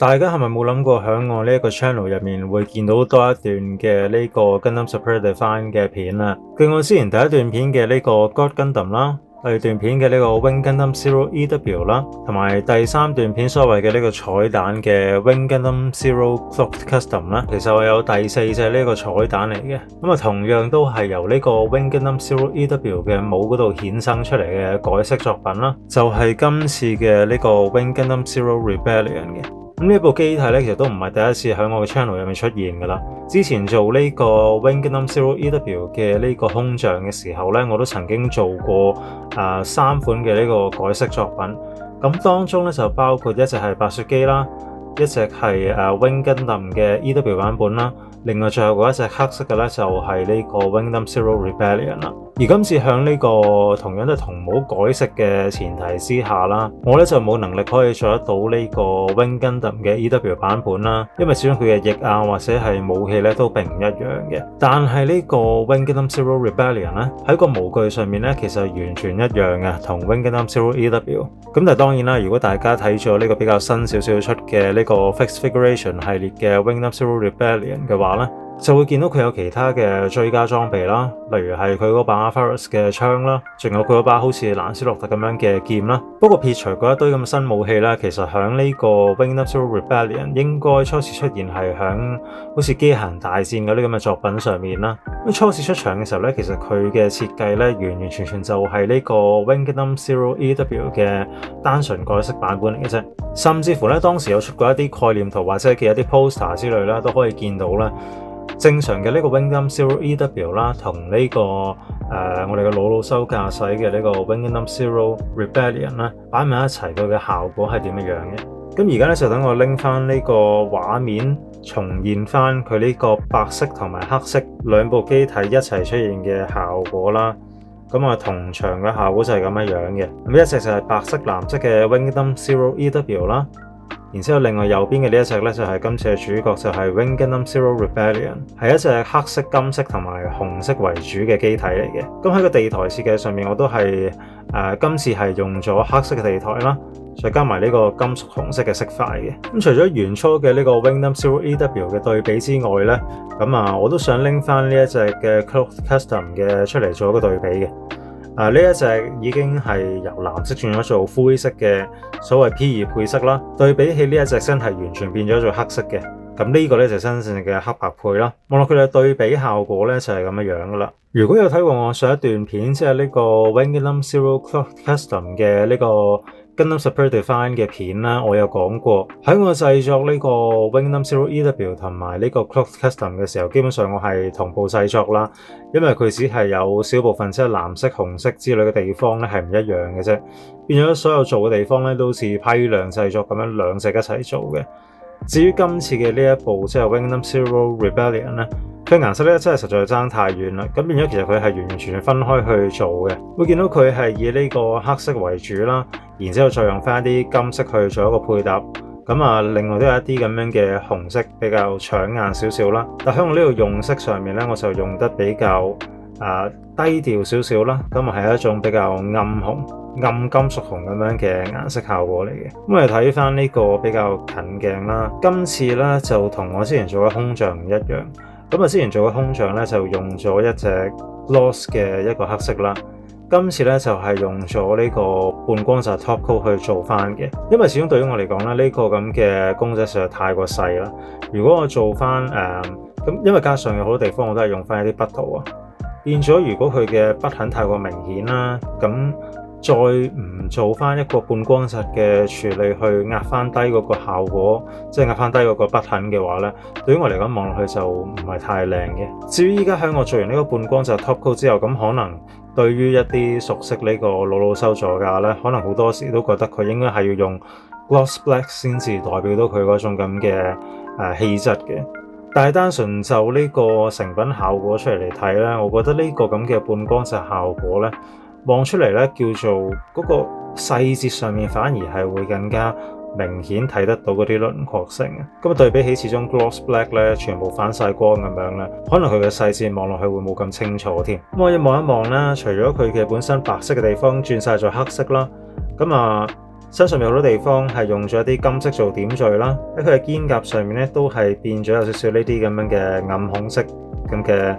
大家係咪冇諗過喺我呢一個 channel 入面會見到多一段嘅呢個 Gundam Separate Define 嘅片啊？據我之前第一段片嘅呢個 God Gundam 啦，第二段片嘅呢個 Wing Gundam Zero EW 啦，同埋第三段片所謂嘅呢個彩蛋嘅 Wing Gundam Zero Clocked Custom 啦，其實我有第四隻呢個彩蛋嚟嘅，咁啊同樣都係由呢個 Wing Gundam Zero EW 嘅帽嗰度衍生出嚟嘅改色作品啦，就係今次嘅呢個 Wing Gundam Zero Rebellion 嘅。咁呢部機體咧，其實都唔係第一次喺我嘅 channel 入面出現噶啦。之前做呢個 Wing Gundam Zero EW 嘅呢個空像嘅時候咧，我都曾經做過3款嘅呢個改色作品。咁當中咧就包括一隻係白雪機啦，一隻係Wing Gundam 嘅 EW 版本啦，另外最後嗰一隻黑色嘅咧就係呢個 Wing Gundam Zero Rebellion 啦。而今次向呢個同樣都係同帽改色嘅前提之下啦，我咧就冇能力可以做得到呢個 Wing Gundam 嘅 EW 版本啦，因為始終佢嘅翼啊或者係武器咧都並唔一樣嘅。但係呢個 Wing Gundam Zero Rebellion 咧喺個模具上面咧其實係完全一樣嘅，同 Wing Gundam Zero EW。咁但係當然啦，如果大家睇咗呢個比較新少少出嘅呢個 Fixed Figuration 系列嘅 Wing Gundam Zero Rebellion 嘅話咧，就會見到佢有其他嘅追加裝備啦，例如係佢嗰把 Farus 嘅槍啦，仲有佢嗰把好似蘭斯洛特咁樣嘅劍啦。不過撇除嗰一堆咁嘅新武器啦，其實喺呢個 Wing Gundam Zero Rebellion 應該初次出現係喺好似機械人大戰嗰啲咁嘅作品上面啦。咁初次出場嘅時候咧，其實佢嘅設計咧完完全全就係呢個 Wing Gundam Zero EW 嘅單純改色版本嚟嘅啫。甚至乎咧當時有出過一啲概念圖或者嘅一啲 poster 之類啦，都可以見到啦。正常嘅呢個 Wing Gundam Zero EW 啦，同呢個我哋嘅魯魯修駕駛嘅呢個 Wing Gundam Zero Rebellion 啦，擺埋一齊，佢嘅效果係點樣嘅？咁而家咧就等我拎翻呢個畫面，重現翻佢呢個白色同埋黑色兩部機體一齊出現嘅效果啦。咁啊，同場嘅效果就係咁樣嘅。咁一隻就係白色藍色嘅 Wing Gundam Zero EW 啦。然之後，另外右邊嘅呢一隻咧就係今次嘅主角，就係 Wing Gundam Zero Rebellion， 係一隻黑色、金色同埋紅色為主嘅機體嚟嘅。咁喺個地台設計上面，我都係今次係用咗黑色嘅地台啦，再加埋呢個金屬紅色嘅色塊嘅。咁除咗原初嘅呢個 Wing Gundam Zero EW 嘅對比之外咧，我都想拎翻呢一隻嘅 Clocked Custom 嘅出嚟做一個對比嘅。呢一隻已經係由藍色轉咗做灰色嘅所謂 P2 配色啦，對比起呢一隻真係完全變咗做黑色嘅。咁呢個咧就真正嘅黑白配啦。望落佢哋對比效果咧就係咁樣噶啦。如果有睇過我上一段片，即係呢個 Wing Gundam Zero Clocked Custom 嘅呢個 Gundam Separate Define 嘅片啦，我有講過喺我製作呢個 Wing Gundam Zero EW 同埋呢個 Clocked Custom 嘅時候，基本上我係同步製作啦，因為佢只係有少部分即係藍色、紅色之類嘅地方咧係唔一樣嘅啫，變咗所有做嘅地方咧都好似批量製作咁樣兩隻一齊做嘅。至於今次嘅呢一部即係 Wing Gundam Zero Rebellion 咧，佢顏色咧真係實在爭太遠啦，咁變咗其實佢係完完全全分開去做嘅。會見到佢係以呢個黑色為主啦，然之後再用翻一啲金色去做一個配搭。另外都有一啲咁樣嘅紅色比較搶眼少少啦。但喺我呢度用色上面咧，我就用得比較低調少少啦。係一種比較暗紅、暗金屬紅咁樣嘅顏色效果嚟嘅。我哋睇翻呢個比較近鏡啦，今次咧就同我之前做嘅空像唔一樣。之前做嘅空像咧就用咗一隻 gloss 嘅一個黑色啦，今次咧就係用咗呢個半光澤 top coat 去做翻嘅。因為始終對於我嚟講咧，呢個咁嘅公仔實在太過細啦。如果我做翻因為加上有好多地方我都係用翻一啲筆圖啊，變咗如果佢嘅筆痕太過明顯啦，咁再唔做翻一個半光澤嘅處理去壓翻低嗰個效果，即係壓翻低嗰個筆痕嘅話咧，對於我嚟講望落去就唔係太靚嘅。至於依家喺我做完呢個半光澤 top coat 之後，咁可能對於一啲熟悉呢個魯魯修座駕咧，可能好多時都覺得佢應該係要用 gloss black 先至代表到佢嗰種咁嘅氣質嘅。但係單純就呢個成品效果出嚟睇咧，我覺得呢個咁嘅半光澤效果咧，望出嚟咧叫做嗰個細節上面反而係會更加明顯睇得到嗰啲輪廓性嘅。咁對比起始終 gloss black 咧，全部反晒光咁樣咧，可能佢嘅細節望落去會冇咁清楚添。咁我一望一望啦，除咗佢嘅本身白色嘅地方轉晒做黑色啦，身上面好多地方係用咗一啲金色做點綴啦，喺佢嘅肩甲上面咧都係變咗有少少呢啲咁樣嘅暗紅色咁嘅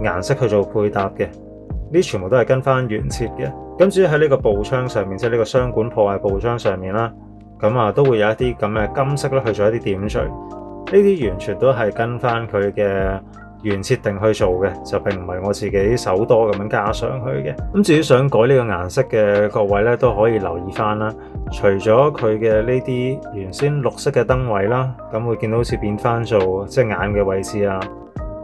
顏色去做配搭嘅，呢啲全部都係跟翻原設嘅。咁至於喺呢個步槍上面，即係呢個雙管破壞步槍上面啦，咁都會有一啲咁嘅金色咧去做一啲點綴，呢啲完全都係跟翻佢嘅原設定去做嘅，就並唔係我自己手多咁樣加上去嘅。咁至於想改呢個顏色嘅各位咧，都可以留意翻啦。除咗佢嘅呢啲原先綠色嘅燈位啦，咁會見到好似變翻做即係眼嘅位置啊，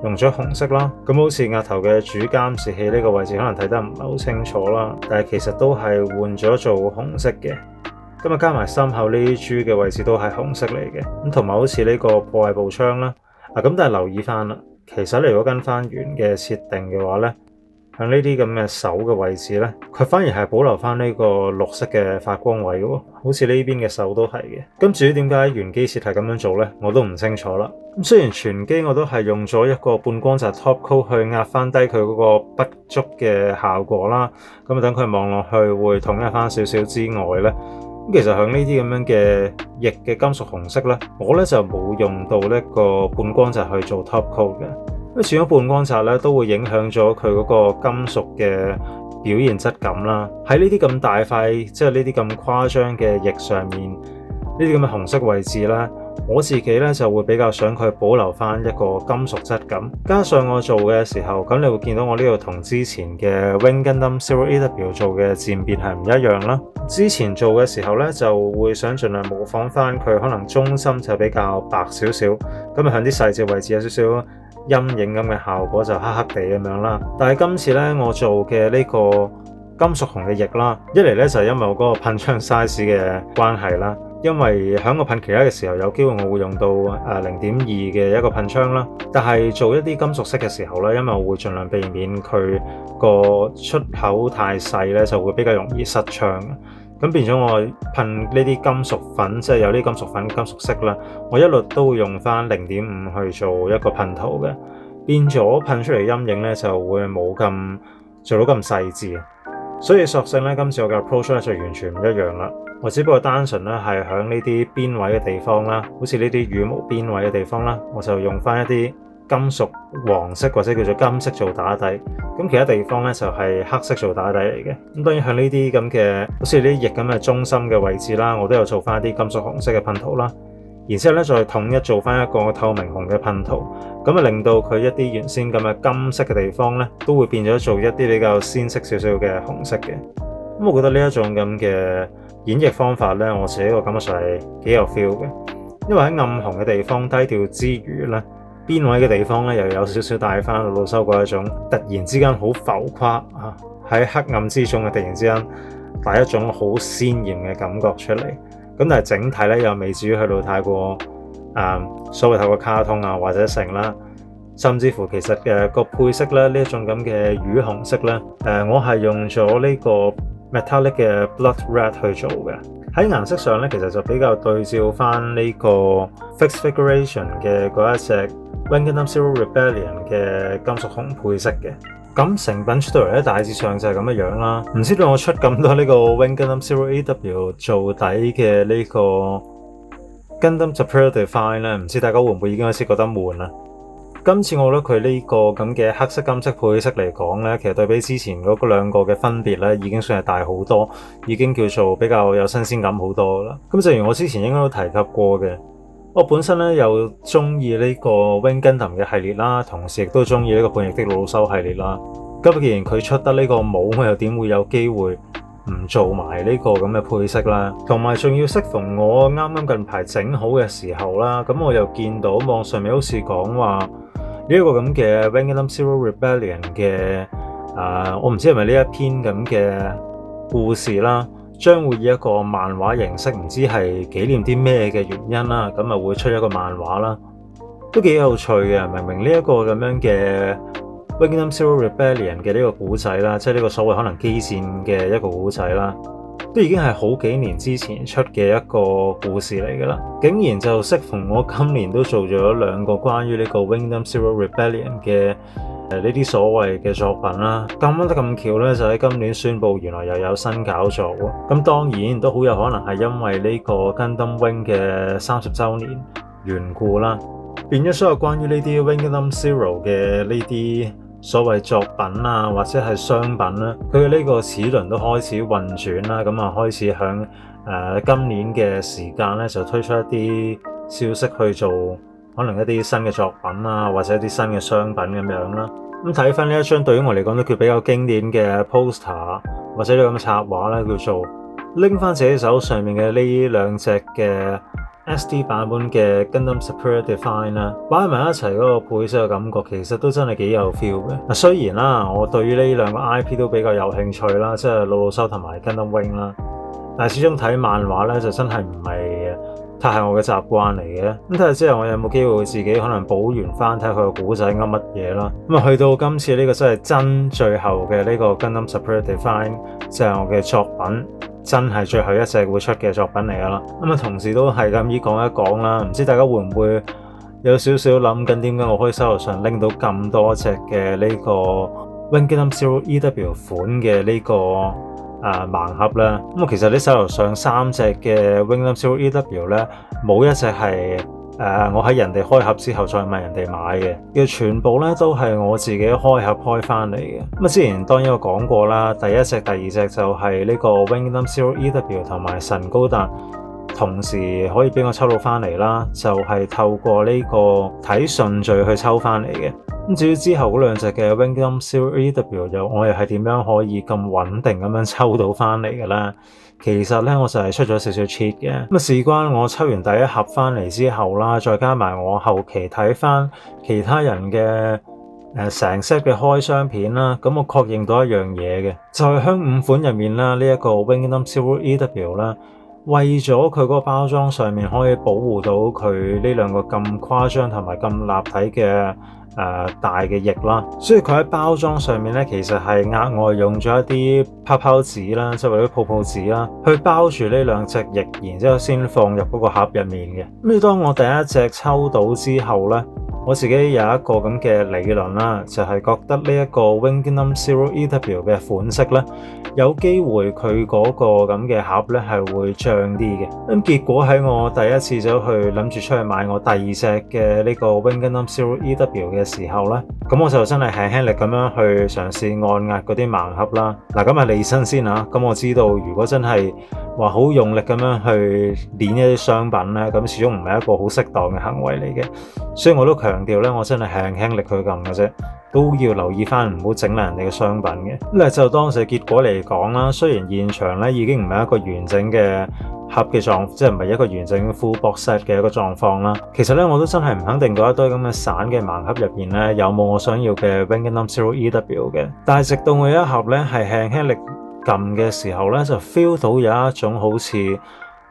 用咗紅色啦。咁好似額頭嘅主監視器呢個位置，可能睇得唔係好清楚啦，但係其實都係換咗做紅色嘅。咁加埋心口呢啲珠嘅位置都係紅色嚟嘅。咁同埋好似呢個破壞步槍啦，咁但係留意翻啦。其實如果跟翻原嘅設定嘅話咧，向呢啲咁嘅手嘅位置咧，佢反而係保留翻呢個綠色嘅發光位嘅，好似呢邊嘅手都係嘅。咁至於點解原機設係咁樣做咧，我都唔清楚啦。咁雖然全機我都係用咗一個半光澤 top coat 去壓翻低佢嗰個不足嘅效果啦，咁等佢望落去會統一翻少少之外咧。咁其實響呢啲咁樣嘅液嘅金屬紅色咧，我咧就冇用到呢個半光澤去做 top coat 嘅。咁始終半光澤咧都會影響咗佢嗰個金屬嘅表現質感啦。喺呢啲咁大塊，即係呢啲咁誇張嘅液上面，呢啲咁嘅紅色位置咧，我自己咧就會比較想佢保留翻一個金屬質感。加上我做嘅時候，咁你會見到我呢度同之前嘅 Wing Gundam Zero AW 做嘅漸變係唔一樣啦。之前做嘅時候咧，就會想盡量模仿翻佢，可能中心就比較白少少，咁向啲細節位置有少少陰影咁嘅效果，就黑黑地咁樣啦。但係今次咧，我做嘅呢個金屬紅嘅液啦，一嚟咧就係因為我嗰個噴槍 size 嘅關係啦。因為喺我噴其他嘅時候，有機會我會用到0.2嘅一個噴槍啦。但係做一啲金屬色嘅時候咧，因為我會盡量避免佢個出口太細咧，就會比較容易失槍。咁變咗我噴呢啲金屬粉，即係有啲金屬粉、金屬色啦，我一律都會用翻0.5去做一個噴塗嘅，變咗噴出嚟陰影咧就會冇咁做到咁細緻。所以索性咧，今次我嘅 approach 咧就完全唔一樣啦。我只不過單純咧係響呢啲邊位嘅地方啦，好似呢啲羽毛邊位嘅地方啦，我就用翻一啲金屬黃色或者叫做金色做打底。咁其他地方咧就係黑色做打底嚟嘅。咁當然向呢啲咁嘅好似呢啲液咁嘅中心嘅位置啦，我都有做翻一啲金屬紅色嘅噴塗啦。然之後咧再統一做翻一個透明紅嘅噴塗，咁令到佢一啲原先咁嘅金色嘅地方咧，都會變咗做一啲比較鮮色少少嘅紅色嘅。咁我覺得呢一種咁嘅演繹方法咧，我自己個感覺上係幾有 feel 嘅。因為喺暗紅嘅地方低調之餘咧，邊位嘅地方咧又有少少帶翻老修嗰一種突然之間好浮誇啊，喺黑暗之中嘅突然之間帶一種好鮮豔嘅感覺出嚟。咁但係整體咧又未至於去到太過所謂太過卡通啊或者成啦，甚至乎其實個配色咧呢一種咁嘅魚紅色咧，我係用咗呢個 metallic 嘅 blood red 去做嘅。喺顏色上咧，其實就比較對照翻呢個 fixed figuration 嘅嗰一隻 Wing Gundam Zero Rebellion 嘅金屬紅配色嘅。咁成品出到嚟咧，大致上就係咁嘅樣啦。唔知道我出咁多呢個 Wing Gundam Zero AW 做底嘅呢個 Gundam Super Define 咧，唔知大家會唔會已經開始覺得悶啊？今次我覺得佢呢個咁嘅黑色金色配色嚟講咧，其實對比之前嗰兩個嘅分別咧，已經算係大好多，已經叫做比較有新鮮感好多啦。咁正如我之前應該都提及過嘅，我本身咧又中意呢個 Wing Gundam 嘅系列啦，同時亦都中意呢個叛逆的魯修系列啦。咁既然佢出得呢個帽，我又點會有機會唔做埋呢個咁嘅配色啦？同埋仲要適逢我啱啱近排整好嘅時候啦，咁我又見到網上面好似講話呢一個咁嘅 Wing Gundam Zero Rebellion 嘅我唔知係咪呢一篇咁嘅故事啦，將會以一個漫畫形式，唔知係紀念啲咩嘅原因啦，咁啊會出一個漫畫啦，都幾有趣嘅。明明呢一個咁樣嘅 Wing Gundam Zero Rebellion 嘅呢個古仔啦，即係呢個所謂可能機戰嘅一個古仔啦，都已經係好幾年之前出嘅一個故事嚟噶啦，竟然就適逢我今年都做咗兩個關於呢個 Wing Gundam Zero Rebellion 嘅呢啲所謂嘅作品啦。咁啱得咁巧咧，就喺今年宣佈原來又有新搞作喎。咁當然都好有可能係因為呢個 Gundam Wing 嘅30週年緣故啦，變咗所有關於呢啲 Gundam Zero 嘅呢啲所謂作品啊，或者係商品啦，佢嘅呢個齒輪都開始運轉啦，咁啊開始響今年嘅時間咧就推出一啲消息去做可能一啲新嘅作品啊，或者一啲新嘅商品咁樣啦。咁睇翻呢一張對於我嚟講都叫比較經典嘅 poster 或者呢咁嘅插畫咧，叫做拎翻自己手上面嘅呢兩隻嘅 SD 版本嘅 Gundam Super Define 啦，擺埋一齊嗰個配色嘅感覺其實都真係幾有 feel 嘅。嗱，雖然啦，我對於呢兩個 IP 都比較有興趣啦，即係魯魯修同埋 Gundam Wing 啦，但係始終睇漫畫咧就真係唔係太係我嘅習慣嚟嘅。咁睇下之後我有冇機會自己可能補完翻睇下佢個古仔噏乜嘢啦。咁啊去到今次呢個真係真最後嘅呢個 Gundam Super Define 就係我嘅作品。真係最後一隻會出嘅作品嚟㗎啦，咁啊同時都係咁依講一講啦，唔知大家會唔會有少少諗緊點解我可以手頭上拎到咁多隻嘅呢個 Wing Gundam Zero EW 款嘅呢個盲盒咧？咁其實你手頭上3隻嘅 Wing Gundam Zero EW咧，冇一隻係我喺人哋開盒之後再問人哋買嘅全部咧都係我自己開盒開翻嚟嘅。咁之前當然我講過啦，第一隻、第二隻就係呢個 Wing Gundam Zero EW 同埋神高達，同時可以俾我抽到翻嚟啦，就係透過呢個睇順序去抽翻嚟嘅。咁至於之後嗰兩隻嘅 Wing Gundam Zero EW 我又係點樣可以咁穩定咁樣抽到翻嚟嘅咧？其實咧我就係出咗少少 cheat 嘅。咁事關我抽完第一盒翻嚟之後啦，再加埋我後期睇翻其他人嘅成 set 嘅開箱片啦，咁我確認到一樣嘢嘅，就係喺5款入面啦，呢一個 Wing Gundam Zero EW 啦，為咗佢嗰個包裝上面可以保護到佢呢兩個咁誇張同埋咁立體嘅大嘅翼啦，所以佢喺包裝上面咧，其實係額外用咗一啲泡泡紙啦，即係或者泡泡紙啦，去包住呢兩隻翼，然之後先放入嗰個盒入面嘅。咁當我第一隻抽到之後咧，我自己有一個咁嘅理論啦，就係覺得呢一個 Wing Gundam Zero EW 嘅款式咧，有機會佢嗰個咁嘅盒咧係會漲啲嘅。咁結果喺我第一次走去諗住出去買我第二隻嘅呢個 Wing Gundam Zero EW 嘅時候咧，咁我就真係輕輕力咁樣去嘗試按壓嗰啲盲盒啦。嗱，咁利申先嚇，咁我知道如果真係話好用力咁樣去捏一啲商品咧，咁始終唔係一個好適當嘅行為嚟嘅，所以我都強調咧，我真係輕輕力去撳嘅啫，都要留意翻唔好整爛人哋嘅商品嘅。咁就當時結果嚟講啦，雖然現場咧已經唔係一個完整嘅盒嘅狀況，即係唔係一個完整 full box set 嘅一個狀況啦。其實咧我都真係唔肯定嗰一堆咁嘅散嘅盲盒入邊咧有冇我想要嘅 Wing Gundam Zero EW 嘅。但係直到我有一盒咧係輕輕力撳嘅時候咧，就 feel 到有一種好似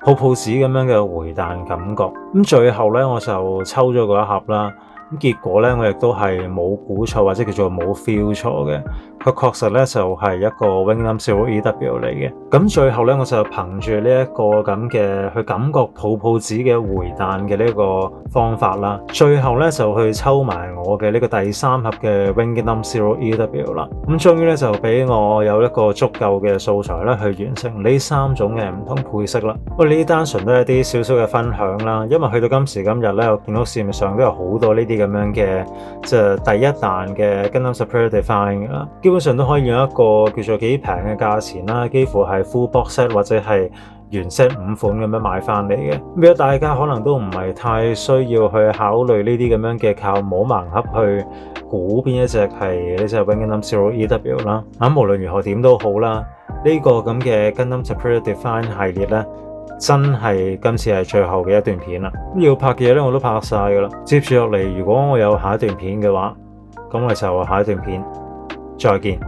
泡泡紙咁樣嘅回彈感覺。咁最後咧我就抽咗嗰一盒啦。咁結果咧，我亦都係冇估錯或者叫做冇 feel 錯嘅，佢確實咧就係一個 Wing Gundam Zero EW 嚟嘅。咁最後咧，我就憑住呢一個咁嘅去感覺泡泡紙嘅回彈嘅呢個方法啦，最後咧就去抽埋我嘅呢個第3盒嘅 Wing Gundam Zero EW 啦。咁終於咧就俾我有一個足夠嘅素材咧去完成呢3種嘅唔同配色啦。不過呢啲單純都係一啲少少嘅分享啦，因為去到今時今日咧，我見到市面上都有好多呢啲咁樣嘅即係第一彈嘅 Gundam Super Define 嘅啦，基本上都可以用一個叫做幾平嘅價錢啦，幾乎係 full box set 或者係原 set 5款咁樣買翻嚟嘅。咁如果大家可能都唔係太需要去考慮呢啲咁樣嘅靠摸盲盒去估邊一隻係呢隻 Wing Gundam Zero EW 啦。無論如何點都好啦，呢個咁嘅 Gundam Super Define 系列咧，真係今次係最後嘅一段片啦。要拍嘅嘢咧我都拍晒噶啦。接住落嚟，如果我有下一段片嘅話，咁我就下一段片再見。